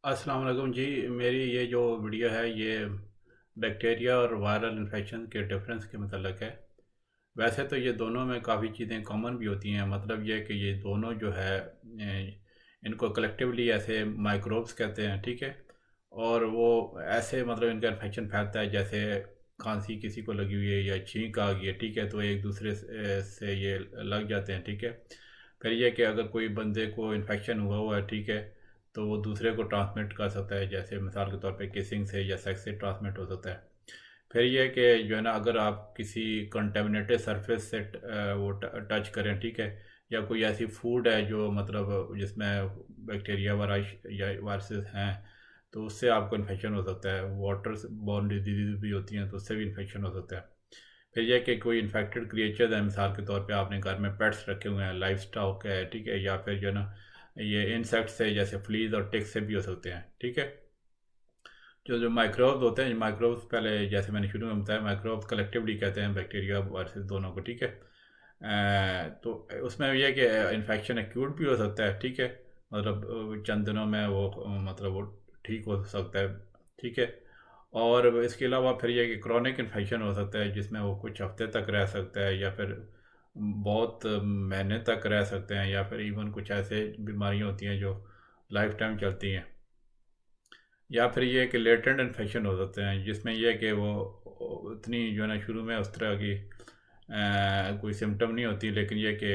अस्सलाम वालेकुम जी। मेरी ये जो वीडियो है ये बैक्टीरिया और वायरल इन्फेक्शन के डिफरेंस के मतलब है। वैसे तो ये दोनों में काफ़ी चीज़ें कॉमन भी होती हैं। मतलब ये कि ये दोनों जो है इनको कलेक्टिवली ऐसे माइक्रोब्स कहते हैं, ठीक है। और वो ऐसे मतलब इनका इन्फेक्शन फैलता है जैसे खांसी किसी को लगी हुई है या छींक आ गई है, ठीक है, तो एक दूसरे से ये लग जाते हैं, ठीक है। फिर ये कि अगर कोई बंदे को इन्फेक्शन हुआ हुआ है, ठीक है, तो वो दूसरे को ट्रांसमिट कर सकता है, जैसे मिसाल के तौर पे किसिंग से या सेक्स से ट्रांसमिट हो सकता है। फिर ये है कि जो है ना, अगर आप किसी कंटेमिनेटेड सरफेस से वो टच करें, ठीक है, या कोई ऐसी फूड है जो मतलब जिसमें बैक्टीरिया वायरस या वायरसेस हैं, तो उससे आपको इन्फेक्शन हो सकता है। वाटर बॉर्न डिजीज भी होती हैं, तो उससे भी इन्फेक्शन हो सकता है। फिर यह कि कोई इन्फेक्टेड क्रिएचर है, मिसाल के तौर पे आपने घर में पेट्स रखे हुए हैं, लाइफ स्टॉक है, ठीक है, या फिर जो है ना ये इंसेक्ट्स है जैसे फ्लीज और टिक से भी हो सकते हैं, ठीक है। जो जो माइक्रोब्स होते हैं, माइक्रोब्स पहले जैसे मैंने शुरू में बताया, माइक्रोब्स कलेक्टिवली कहते हैं बैक्टीरिया वर्सेस दोनों को, ठीक है। तो उसमें यह है कि इन्फेक्शन एक्यूट भी हो सकता है, ठीक है, मतलब चंद दिनों में वो मतलब वो ठीक हो सकता है, ठीक है। और इसके अलावा फिर यह कि क्रॉनिक इन्फेक्शन हो सकता है जिसमें वो कुछ हफ्ते तक रह सकता है, या फिर बहुत महीने तक रह सकते हैं, या फिर इवन कुछ ऐसे बीमारियां होती हैं जो लाइफ टाइम चलती हैं। या फिर ये कि लेटेंट इन्फेक्शन हो सकते हैं जिसमें यह है कि वो इतनी जो है ना शुरू में उस तरह की कोई सिम्टम नहीं होती, लेकिन ये कि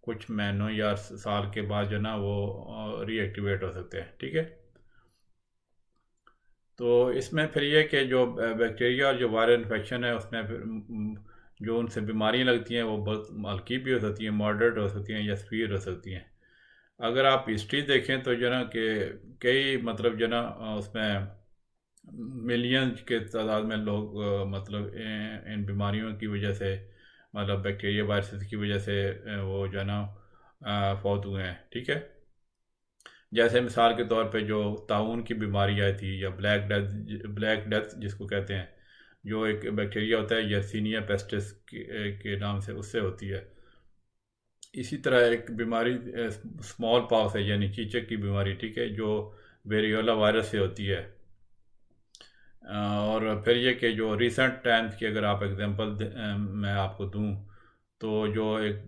कुछ महीनों या साल के बाद जो है ना वो रीएक्टिवेट हो सकते हैं, ठीक है। तो इसमें फिर ये कि जो बैक्टीरिया और जो वायरल इन्फेक्शन है उसमें फिर जो उनसे बीमारियां लगती हैं वो बहुत हल्की भी हो सकती हैं, मॉडरेट हो सकती हैं, या सीवियर हो सकती हैं। अगर आप हिस्ट्री देखें तो जो है ना कि कई मतलब जो है ना उसमें मिलियंस के तादाद में लोग मतलब इन बीमारियों की वजह से, मतलब बैक्टीरिया वायरसेस की वजह से वो जो है ना फौत हुए हैं, ठीक है। जैसे मिसाल के तौर पे जो ताउन की बीमारी आई थी, या ब्लैक डेथ जिसको कहते हैं, जो एक बैक्टीरिया होता है यर्सीनिया पेस्टिस के नाम से, उससे होती है। इसी तरह एक बीमारी स्मॉल पॉक्स है यानी चीचक की बीमारी, ठीक है, जो वेरियोला वायरस से होती है। और फिर ये कि जो रिसेंट टाइम्स की अगर आप एग्जांपल मैं आपको दूं, तो जो एक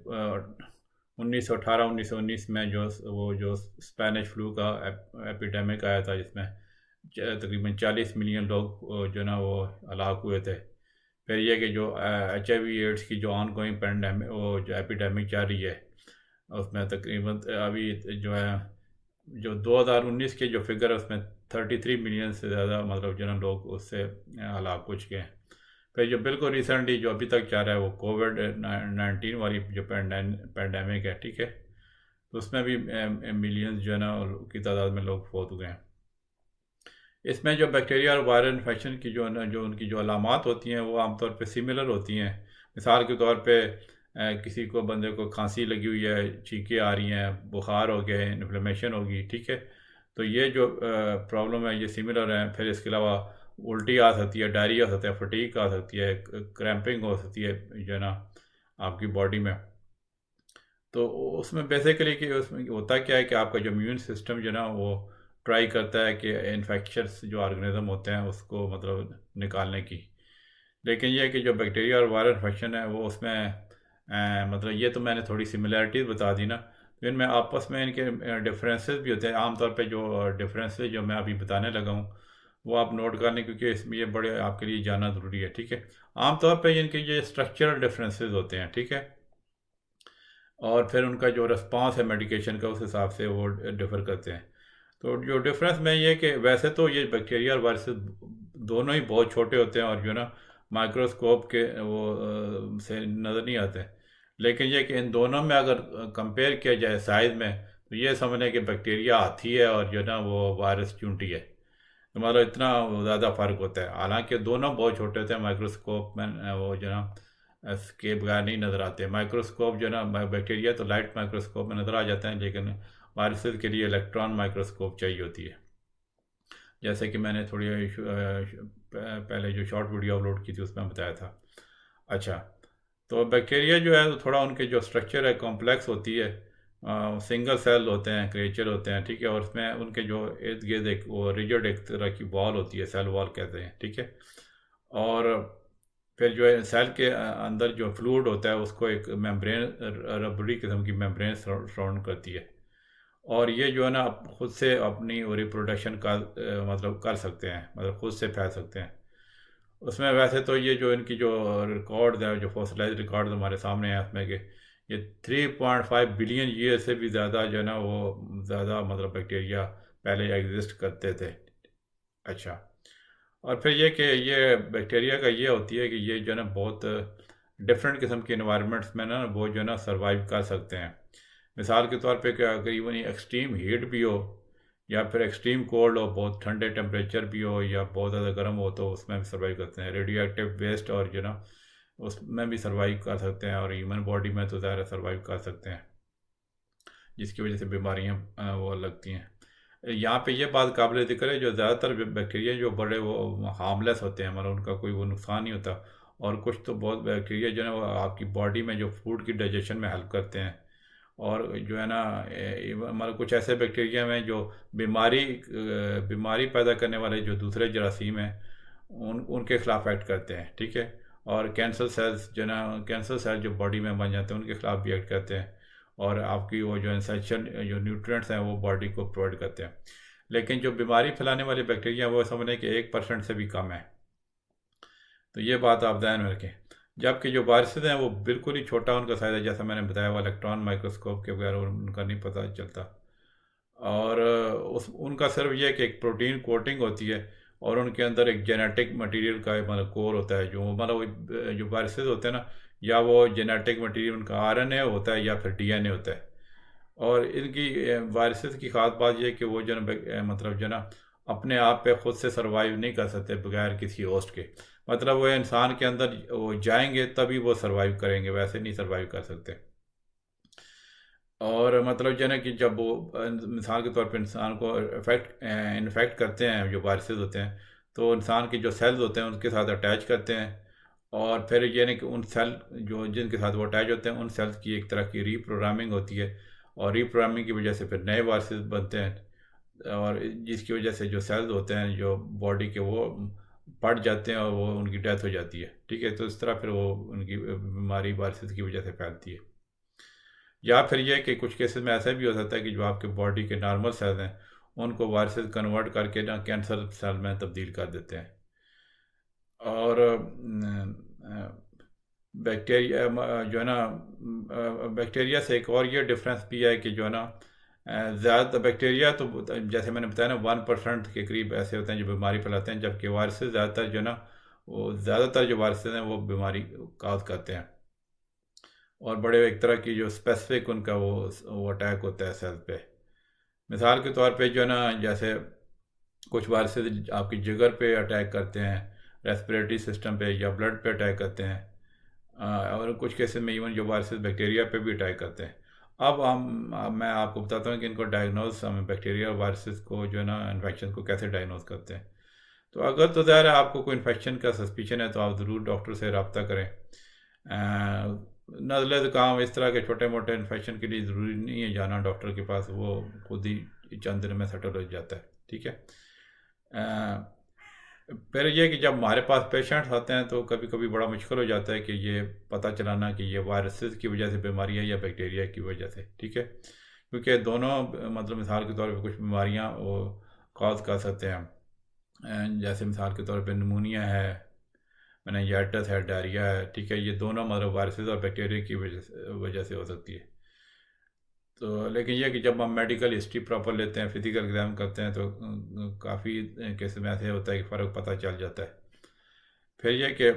1918-1919 में जो वो जो स्पेनिश फ्लू का एपिडेमिक आया था, जिसमें तकरीबन 40 मिलियन लोग जो ना वो हलाक हुए थे। फिर ये कि जो HIV एड्स की जो ऑन गोइंग पेंडेमिक वो जो एपिडेमिक चल रही है, उसमें तकरीबन अभी जो है जो 2019 के जो फिगर है उसमें 33 मिलियन से ज़्यादा मतलब जो है ना लोग उससे हलाक हो चुके हैं। फिर जो बिल्कुल रिसेंटली जो अभी तक चल रहा है वो कोविड-19 वाली जो पेंडेमिक है, ठीक है, तो उसमें भी मिलियंस जो है ना की तादाद में लोग फौत हुए हैं। इसमें जो बैक्टीरिया और वायरल इन्फेक्शन की जो है ना जो उनकी जो अलामात होती हैं वो आमतौर पे सिमिलर होती हैं। मिसाल के तौर पे किसी को बंदे को खांसी लगी हुई है, छींकें आ रही हैं, बुखार हो गया, इन्फ्लेमेशन होगी, ठीक है, तो ये जो प्रॉब्लम है ये सिमिलर है। फिर इसके अलावा उल्टी आ सकती है, डायरिया हो सकता है, फटीक आ सकती है, क्रैम्पिंग हो सकती है जो है ना आपकी बॉडी में। तो उसमें बेसिकली कि उसमें होता क्या है कि आपका जो इम्यून सिस्टम जो है ना वो ट्राई करता है कि इन्फेक्शस जो ऑर्गेनिज्म होते हैं उसको मतलब निकालने की। लेकिन ये है कि जो बैक्टीरिया और वायरल इन्फेक्शन है वो उसमें मतलब ये तो मैंने थोड़ी सिमिलैरिटीज़ बता दी ना, तो इनमें आपस में इनके डिफरेंसेस भी होते हैं। आमतौर पे जो डिफरेंसेस जो मैं अभी बताने लगा हूँ वो आप नोट कर लें, क्योंकि इसमें ये बड़े आपके लिए जानना ज़रूरी है, ठीक है। आमतौर पे इनके ये स्ट्रक्चरल डिफरेंसेस होते हैं, ठीक है, और फिर उनका जो रिस्पांस है मेडिकेशन का उस हिसाब से वो डिफ़र करते हैं। तो जो डिफरेंस में ये है कि वैसे तो ये बैक्टीरिया और वायरसेस दोनों ही बहुत छोटे होते हैं और जो ना माइक्रोस्कोप के वो से नज़र नहीं आते। लेकिन ये कि इन दोनों में अगर कंपेयर किया जाए साइज़ में, तो ये समझ कि बैक्टीरिया हाथी है और जो ना वो वायरस चूंटी है। तो मतलब इतना ज़्यादा फ़र्क होता है। हालांकि दोनों बहुत छोटे होते हैं, माइक्रोस्कोप में वो जो ना के बगैर नहीं नज़र आते। माइक्रोस्कोप जो ना बैक्टीरिया तो लाइट माइक्रोस्कोप में नज़र आ जाते हैं, लेकिन वायरसेस के लिए इलेक्ट्रॉन माइक्रोस्कोप चाहिए होती है। जैसे कि मैंने थोड़ी पहले जो शॉर्ट वीडियो अपलोड की थी उसमें बताया था। अच्छा, तो बैक्टीरिया जो है तो थोड़ा उनके जो स्ट्रक्चर है कॉम्प्लेक्स होती है। सिंगल सेल होते हैं, क्रिएचर होते हैं, ठीक है। और उसमें उनके जो इर्द गिर्द एक वो रिजिड एक तरह की वॉल होती है, सेल वॉल कहते हैं, ठीक है। और फिर जो है सेल के अंदर जो फ्लूइड होता है उसको एक मेम्ब्रेन, रबड़ी किस्म की मेम्ब्रेन सराउंड करती है। और ये जो है ना आप खुद से अपनी रिप्रोडक्शन का मतलब कर सकते हैं, मतलब खुद से फैल सकते हैं उसमें। वैसे तो ये जो इनकी जो रिकॉर्ड है, जो फॉसिलाइज रिकॉर्ड हमारे सामने है उसमें कि ये 3.5 बिलियन ईयर से भी ज़्यादा जो है ना वो ज़्यादा मतलब बैक्टीरिया पहले एग्जिस्ट करते थे। अच्छा। और फिर ये कि ये बैक्टीरिया का ये होती है कि ये जो है ना बहुत डिफरेंट किस्म के इन्वायरमेंट्स में ना वो जो है ना सर्वाइव कर सकते हैं। मिसाल के तौर पे कि अगर इवन एक्सट्रीम हीट भी हो या फिर एक्सट्रीम कोल्ड हो, बहुत ठंडे टेम्परेचर भी हो या बहुत ज़्यादा गर्म हो, तो उसमें भी सर्वाइव करते हैं। रेडियो एक्टिव वेस्ट और जो ना उसमें भी सर्वाइव कर सकते हैं, और ह्यूमन बॉडी में तो ज़्यादा सर्वाइव कर सकते हैं, जिसकी वजह से बीमारियाँ वो लगती हैं। यहाँ पे ये बात काबिल ज़िक्र है, जो ज़्यादातर बैक्टीरिया जो बड़े वो हार्मलेस होते हैं, मतलब उनका कोई वो नुकसान नहीं होता। और कुछ तो बहुत बैक्टीरिया जो है वो आपकी बॉडी में जो फूड की डाइजेशन में हेल्प करते हैं। और जो है ना मतलब कुछ ऐसे बैक्टीरिया में जो बीमारी पैदा करने वाले जो दूसरे जरासीम हैं उनके खिलाफ एक्ट करते हैं, ठीक है। और कैंसर सेल्स जो है ना, कैंसर सेल जो बॉडी में बन जाते हैं उनके खिलाफ भी एक्ट करते हैं। और आपकी वो जो एसेंशियल जो न्यूट्रिएंट्स हैं वो बॉडी को प्रोवाइड करते हैं। लेकिन जो बीमारी फैलाने वाले बैक्टीरिया वो समझने कि 1% से भी कम है। तो ये बात आप ध्यान में रखें। जबकि जो वायरसेस हैं वो बिल्कुल ही छोटा उनका साइज़ है, जैसा मैंने बताया वो इलेक्ट्रॉन माइक्रोस्कोप के बगैर उनका नहीं पता चलता। और उस उनका सिर्फ ये है कि एक प्रोटीन कोटिंग होती है, और उनके अंदर एक जेनेटिक मटेरियल का मतलब कोर होता है, जो मतलब जो वायरसेस होते हैं ना, या वो जेनेटिक मटेरियल उनका आरएनए होता है या फिर डीएनए होता है। और इनकी वायरसेस की ख़ास बात यह है कि वो जो है ना मतलब जो है ना अपने आप पे खुद से सरवाइव नहीं कर सकते बगैर किसी होस्ट के। मतलब वो इंसान के अंदर वो जाएंगे तभी वो सरवाइव करेंगे, वैसे नहीं सरवाइव कर सकते। और मतलब जो है ना कि जब वो मिसाल के तौर पे इंसान को इन्फेक्ट करते हैं जो वायरसेस होते हैं, तो इंसान के जो सेल्स होते हैं उनके साथ अटैच करते हैं। और फिर ये नहीं कि उन सेल जो जिनके साथ वो अटैच होते हैं उन सेल्स की एक तरह की रीप्रोग्रामिंग होती है, और रीप्रोग्रामिंग की वजह से फिर नए वायरसेस बनते हैं। और जिसकी वजह से जो सेल्स होते हैं जो बॉडी के वो पट जाते हैं और वो उनकी डेथ हो जाती है, ठीक है। तो इस तरह फिर वो उनकी बीमारी वायरसेस की वजह से फैलती है। या फिर ये कि कुछ केसेस में ऐसा भी हो सकता है कि जो आपके बॉडी के नॉर्मल सेल्स हैं उनको वायरसेस कन्वर्ट करके ना कैंसर सेल में तब्दील कर देते हैं। और बैक्टीरिया जो है ना बैक्टीरिया से एक और ये डिफरेंस भी है कि जो है ना ज़्यादा बैक्टीरिया तो जैसे मैंने बताया ना 1% के करीब ऐसे होते हैं जो बीमारी फैलाते हैं, जबकि वायरसेस ज़्यादातर जो है ना वो ज़्यादातर जो वायरसेस हैं वो बीमारी काज करते हैं। और बड़े एक तरह की जो स्पेसिफिक उनका वो अटैक होता है सेल पे। मिसाल के तौर पे जो है ना जैसे कुछ वायरसेस आपकी जिगर पे अटैक करते हैं, रेस्पिरेटरी सिस्टम पे या ब्लड पे अटैक करते हैं। और कुछ केसेस में इवन जो वायरसेस बैक्टीरिया पे भी अटैक करते हैं। अब मैं आपको बताता हूँ कि इनको डायग्नोज हम बैक्टीरिया और वायरसेस को जो है ना इन्फेक्शन को कैसे डायग्नोज करते हैं। तो अगर तो ज़ाहिर है आपको कोई इन्फेक्शन का सस्पिशन है तो आप ज़रूर डॉक्टर से रब्ता करें। नज़ले ज़ुकाम इस तरह के छोटे मोटे इन्फेक्शन के लिए ज़रूरी नहीं है जाना डॉक्टर के पास, वो खुद ही चंद दिन में सेटल हो जाता है, ठीक है। फिर ये कि जब हमारे पास पेशेंट्स आते हैं तो कभी कभी बड़ा मुश्किल हो जाता है कि ये पता चलाना कि ये वायरसेस की वजह से बीमारी है या बैक्टीरिया की वजह से, ठीक है। क्योंकि दोनों मतलब मिसाल के तौर पे कुछ बीमारियां वो कॉज कर सकते हैं। जैसे मिसाल के तौर पे निमोनिया है, मेनिंजाइटिस है, डायरिया है, ठीक है। ये दोनों मतलब वायरसेस और बैक्टीरिया की वजह से हो सकती है। तो लेकिन यह कि जब हम मेडिकल हिस्ट्री प्रॉपर लेते हैं, फिजिकल एग्जाम करते हैं, तो काफ़ी केस में ऐसे होता है कि फ़र्क पता चल जाता है। फिर यह कि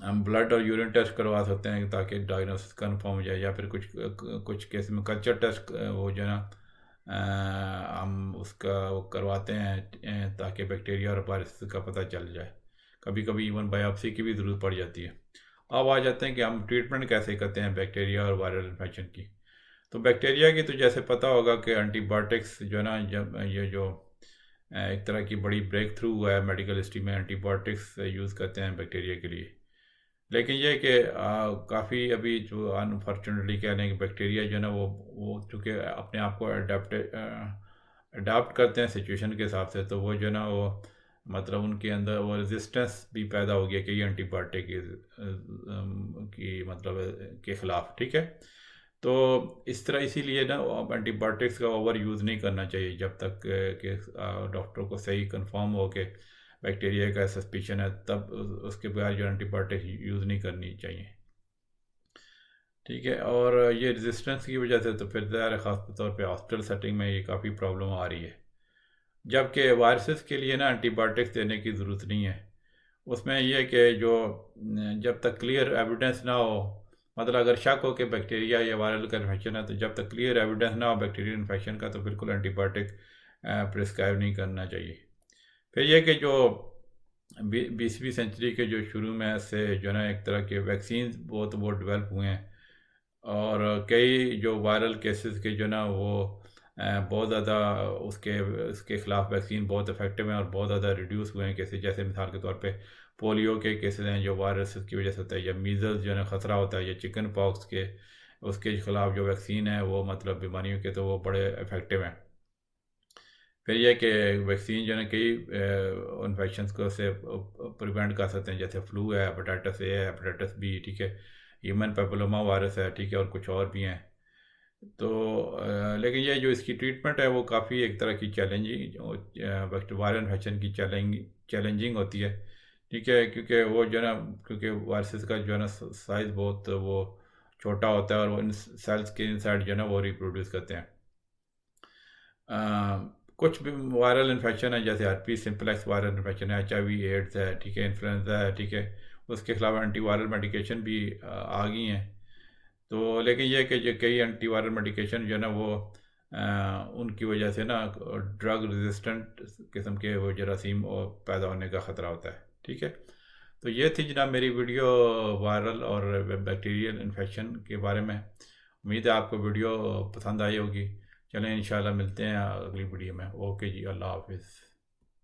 हम ब्लड और यूरिन टेस्ट करवा सकते हैं ताकि डायग्नोसिस कंफर्म हो जाए, या फिर कुछ कुछ केस में कल्चर टेस्ट वो जो है ना हम उसका वो करवाते हैं ताकि बैक्टीरिया और वायरस का पता चल जाए। कभी कभी इवन बायोप्सी की भी ज़रूरत पड़ जाती है। अब आ जाते हैं कि हम ट्रीटमेंट कैसे करते हैं बैक्टीरिया और वायरल इन्फेक्शन की। तो बैक्टीरिया की तो जैसे पता होगा कि एंटीबायोटिक्स जो है ना, जब ये जो एक तरह की बड़ी ब्रेक थ्रू हुआ है मेडिकल हिस्ट्री में, एंटीबायोटिक्स यूज़ करते हैं बैक्टीरिया के लिए। लेकिन ये है कि काफ़ी अभी जो अनफॉर्चुनेटली कह लें कि बैक्टीरिया जो है ना वो चूँकि अपने आप को अडाप्ट करते हैं सिचुएशन के हिसाब से, तो वो जो है ना वो मतलब उनके अंदर वो रेजिस्टेंस भी पैदा हो गया कि ये एंटीबायोटिक की मतलब के ख़िलाफ़, ठीक है। तो इस तरह इसीलिए ना एंटीबायोटिक्स का ओवर यूज़ नहीं करना चाहिए जब तक कि डॉक्टर को सही कंफर्म हो के बैक्टीरिया का सस्पिशन है, तब उसके बगैर जो एंटीबायोटिक यूज़ नहीं करनी चाहिए, ठीक है। और ये रेजिस्टेंस की वजह से तो फिर ज़ाहिर है ख़ास तौर पे हॉस्पिटल सेटिंग में ये काफ़ी प्रॉब्लम आ रही है, जबकि वायरसेस के लिए ना एंटीबायोटिक्स देने की ज़रूरत नहीं है। उसमें यह है कि जो जब तक क्लियर एविडेंस ना हो, मतलब अगर शक हो कि बैक्टीरिया या वायरल का इन्फेक्शन है, तो जब तक क्लियर एविडेंस ना हो बैक्टीरियल इन्फेक्शन का, तो बिल्कुल एंटीबायोटिक प्रिस्क्राइब नहीं करना चाहिए। फिर यह कि जो 20वीं सेंचुरी के जो शुरू में से जो है ना एक तरह के वैक्सीन बहुत वो डेवलप हुए हैं, और कई जो वायरल केसेस के जो ना वो बहुत ज़्यादा उसके उसके ख़िलाफ़ वैक्सीन बहुत इफ़ेक्टिव हैं और बहुत ज़्यादा रिड्यूस हुए हैं केसेस। जैसे मिसाल के तौर पे पोलियो के केसेस हैं जो वायरस की वजह से होता है, या मीज़ल्स जो है ना ख़तरा होता है, या चिकन पॉक्स के उसके ख़िलाफ़ जो वैक्सीन है वो मतलब बीमारियों के, तो वो बड़े इफ़ेक्टिव हैं। फिर यह कि वैक्सीन जो है ना कई इन्फेक्शंस को से प्रिवेंट कर सकते हैं, जैसे फ्लू है, हेपेटाइटिस ए है, हेपेटाइटिस बी, ठीक है, ह्यूमन पेपिलोमा वायरस है, ठीक है, और कुछ और भी हैं। तो लेकिन ये जो इसकी ट्रीटमेंट है वो काफ़ी एक तरह की चैलेंजिंग वायरल इन्फेक्शन की चैलेंजिंग होती है, ठीक है, क्योंकि वो जो है ना क्योंकि वायरसेस का जो है ना साइज़ बहुत वो छोटा होता है, और वो इन सेल्स के इनसाइड जो है ना वो रिप्रोड्यूस करते हैं। अ, कुछ भी वायरल इन्फेक्शन है, जैसे हर्पीस सिम्प्लेक्स वायरल इन्फेक्शन है, HIV एड्स है, ठीक है, इन्फ्लुएंजा है, ठीक है, उसके खिलाफ एंटीवायरल मेडिकेशन भी आ गई हैं। तो लेकिन ये है कि जो कई एंटीवायरल मेडिकेशन जो है ना वो उनकी वजह से ना ड्रग रेजिस्टेंट किस्म के वो जरासीम और पैदा होने का ख़तरा होता है, ठीक है। तो ये थी जनाब मेरी वीडियो वायरल और बैक्टीरियल इन्फेक्शन के बारे में। उम्मीद है आपको वीडियो पसंद आई होगी। चलें इंशाल्लाह मिलते हैं अगली वीडियो में। ओके जी, अल्लाह हाफिज़।